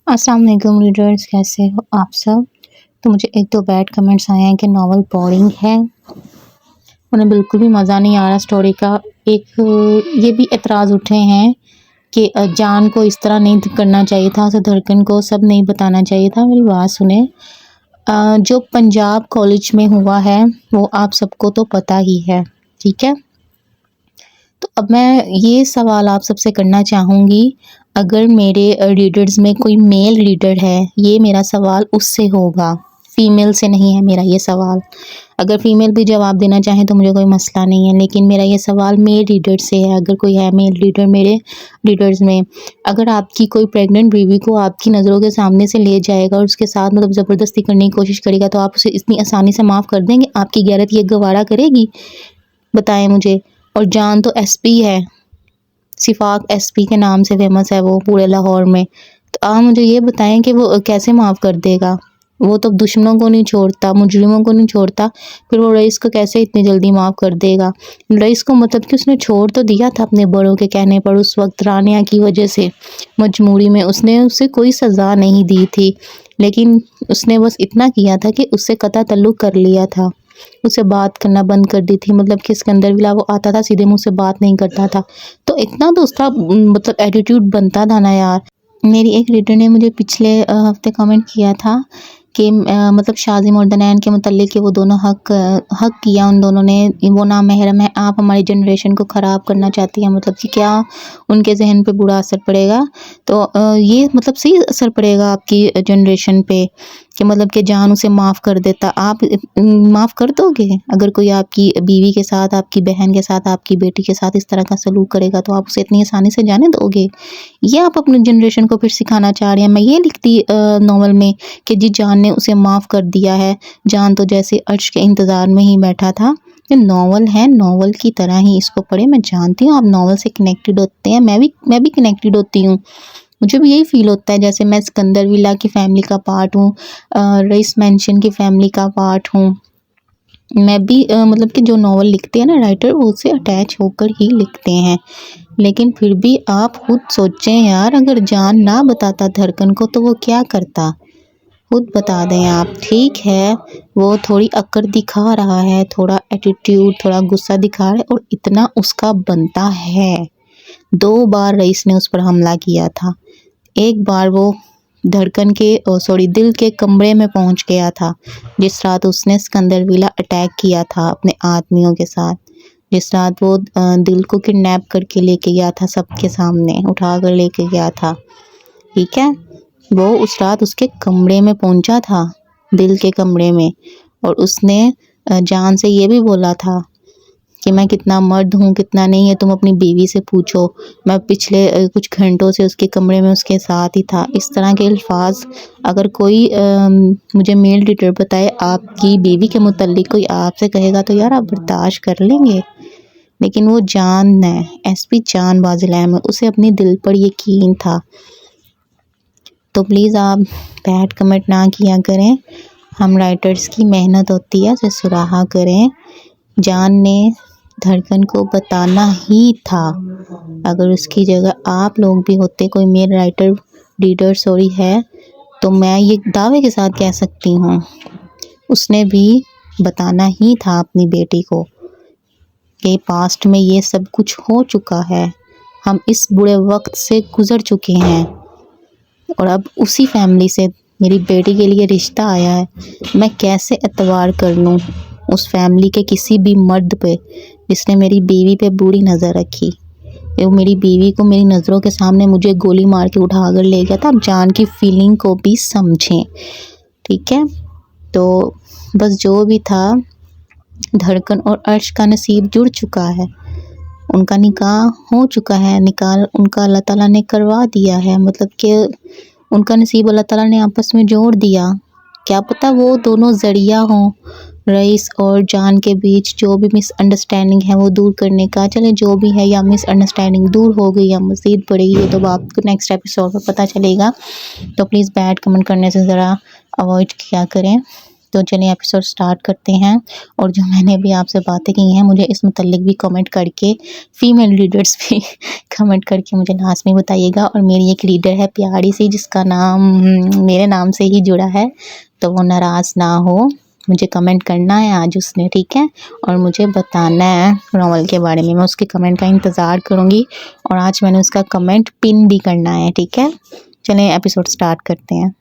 अस्सलाम वालेकुम रीडर्स, कैसे हो आप सब। तो मुझे एक दो बैड कमेंट्स आए हैं कि नॉवल बोरिंग है, उन्हें बिल्कुल भी मज़ा नहीं आ रहा स्टोरी का। ये भी एतराज़ उठे हैं कि जान को इस तरह नहीं करना चाहिए था, उसे धड़कन को सब नहीं बताना चाहिए था। मेरी बात सुने, जो पंजाब कॉलेज में हुआ है वो आप सबको तो पता ही है, ठीक है। तो अब मैं ये सवाल आप सबसे करना चाहूँगी, अगर मेरे रीडर्स में कोई मेल रीडर है, ये मेरा सवाल उससे होगा, फ़ीमेल से नहीं है मेरा ये सवाल। अगर फ़ीमेल भी जवाब देना चाहें तो मुझे कोई मसला नहीं है, लेकिन मेरा ये सवाल मेल रीडर से है। अगर कोई है मेल रीडर मेरे रीडर्स में, अगर आपकी कोई प्रेग्नेंट बेबी को आपकी नज़रों के सामने से ले जाएगा और उसके साथ मतलब ज़बरदस्ती करने की कोशिश करेगा, तो आप उसे इतनी आसानी से माफ़ कर देंगे? आपकी गैरत ये गवारा करेगी? बताएं मुझे। और जान तो एसपी है, सिफाक एसपी के नाम से फेमस है वो पूरे लाहौर में। तो आप मुझे ये बताएं कि वो कैसे माफ़ कर देगा? वो तो दुश्मनों को नहीं छोड़ता, मुजरिमों को नहीं छोड़ता, फिर वो रईस को कैसे इतनी जल्दी माफ़ कर देगा? रईस को मतलब कि उसने छोड़ तो दिया था अपने बड़ों के कहने पर, उस वक्त रानिया की वजह से मजबूरी में उसने उसे कोई सज़ा नहीं दी थी, लेकिन उसने बस इतना किया था कि उससे कता तल्लुक़ कर लिया था, उससे बात करना बंद कर दी थी। मतलब कि सिकंदर विला वो आता था, सीधे मुँह से बात नहीं करता था। तो इतना तो उसका मतलब एटीट्यूड बनता था ना यार। मेरी एक रीडर ने मुझे पिछले हफ्ते कमेंट किया था कि मतलब शाज़िम और दनैन के मुतल्लिक़ कि वो दोनों हक किया उन दोनों ने, वो नामहरम है, आप हमारी जनरेशन को ख़राब करना चाहती हैं। मतलब कि क्या उनके ज़हन पे बुरा असर पड़ेगा? तो ये मतलब सही असर पड़ेगा आपकी जनरेशन पे कि मतलब कि जान उसे माफ़ कर देता। आप माफ़ कर दोगे? अगर कोई आपकी बीवी के साथ, आपकी बहन के साथ, आपकी बेटी के साथ इस तरह का सलूक करेगा, तो आप उसे इतनी आसानी से जाने दोगे? ये आप अपनी जनरेशन को फिर सिखाना चाह रहे हैं। मैं ये लिखती नॉवल में कि जी जान ने उसे माफ़ कर दिया है, जान तो जैसे अर्श के इंतज़ार में ही बैठा था। ये नॉवल है, नॉवल की तरह ही इसको पढ़े। मैं जानती हूँ आप नॉवल से कनेक्टेड होते हैं, मैं भी कनेक्टेड होती हूँ। मुझे भी यही फ़ील होता है जैसे मैं सिकंदर विला की फ़ैमिली का पार्ट हूँ, रईस मेंशन की फ़ैमिली का पार्ट हूँ। मैं भी मतलब कि जो नॉवल लिखते हैं ना राइटर, वो उससे अटैच होकर ही लिखते हैं। लेकिन फिर भी आप खुद सोचें यार, अगर जान ना बताता धड़कन को तो वो क्या करता? खुद बता दें आप। ठीक है, वो थोड़ी अकड़ दिखा रहा है, थोड़ा एटीट्यूड, थोड़ा गुस्सा दिखा रहा है, और इतना उसका बनता है। 2 बार रईस ने उस पर हमला किया था। एक बार वो धड़कन के दिल के कमरे में पहुंच गया था, जिस रात उसने सिकंदर विला अटैक किया था अपने आदमियों के साथ, जिस रात वो दिल को किडनैप करके लेके गया था, सबके सामने उठा कर लेके गया था, ठीक है। वो उस रात उसके कमरे में पहुंचा था, दिल के कमरे में, और उसने जान से ये भी बोला था कि मैं कितना मर्द हूँ कितना नहीं है तुम अपनी बीवी से पूछो। मैं पिछले कुछ घंटों से उसके कमरे में उसके साथ ही था। इस तरह के अल्फाज अगर कोई मुझे मेल रीडर बताए आपकी बीवी के मुतल्लिक, कोई आपसे कहेगा तो यार आप बर्दाश्त कर लेंगे। लेकिन वो जान है, एसपी जान बाज़िल अहमद, उसे अपनी दिल पर यकीन था। तो प्लीज़ आप बैड कमेंट ना किया करें। हम राइटर्स की मेहनत होती है, उसे सुराहा करें। जान ने धड़कन को बताना ही था। अगर उसकी जगह आप लोग भी होते, कोई मेल राइटर रीडर सॉरी है, तो मैं ये दावे के साथ कह सकती हूँ उसने भी बताना ही था अपनी बेटी को कि पास्ट में ये सब कुछ हो चुका है, हम इस बुरे वक्त से गुज़र चुके हैं, और अब उसी फैमिली से मेरी बेटी के लिए रिश्ता आया है। मैं कैसे एतबार कर लूँ उस फैमिली के किसी भी मर्द पे जिसने मेरी बीवी पे बुरी नज़र रखी? वो मेरी बीवी को मेरी नज़रों के सामने मुझे गोली मार के उठा कर ले गया था। आप जान की फीलिंग को भी समझें, ठीक है। तो बस जो भी था, धड़कन और अर्श का नसीब जुड़ चुका है, उनका निकाह हो चुका है, निकाह उनका अल्लाह ताला ने करवा दिया है। मतलब कि उनका नसीब अल्लाह ताला ने आपस में जोड़ दिया। क्या पता वो दोनों ज़रिया हों रईस और जान के बीच जो भी मिसअंडरस्टैंडिंग है वो दूर करने का। चले जो भी है, या मिसअंडरस्टैंडिंग दूर हो गई या मज़ीद बढ़ेगी, ये तो आपको नेक्स्ट एपिसोड में पता चलेगा। तो प्लीज़ बैड कमेंट करने से ज़रा अवॉइड किया करें। तो चलिए एपिसोड स्टार्ट करते हैं। और जो मैंने अभी आपसे बातें की हैं मुझे इस मुतल्लिक भी कमेंट करके, फीमेल रीडर्स भी कमेंट करके मुझे लाजमी बताइएगा। और मेरी एक रीडर है प्यारी सी जिसका नाम मेरे नाम से ही जुड़ा है, तो वो नाराज़ ना हो, मुझे कमेंट करना है आज उसने, ठीक है। और मुझे बताना है नॉवल के बारे में, मैं उसके कमेंट का इंतज़ार करूँगी। और आज मैंने उसका कमेंट पिन भी करना है, ठीक है। चलें एपिसोड स्टार्ट करते हैं।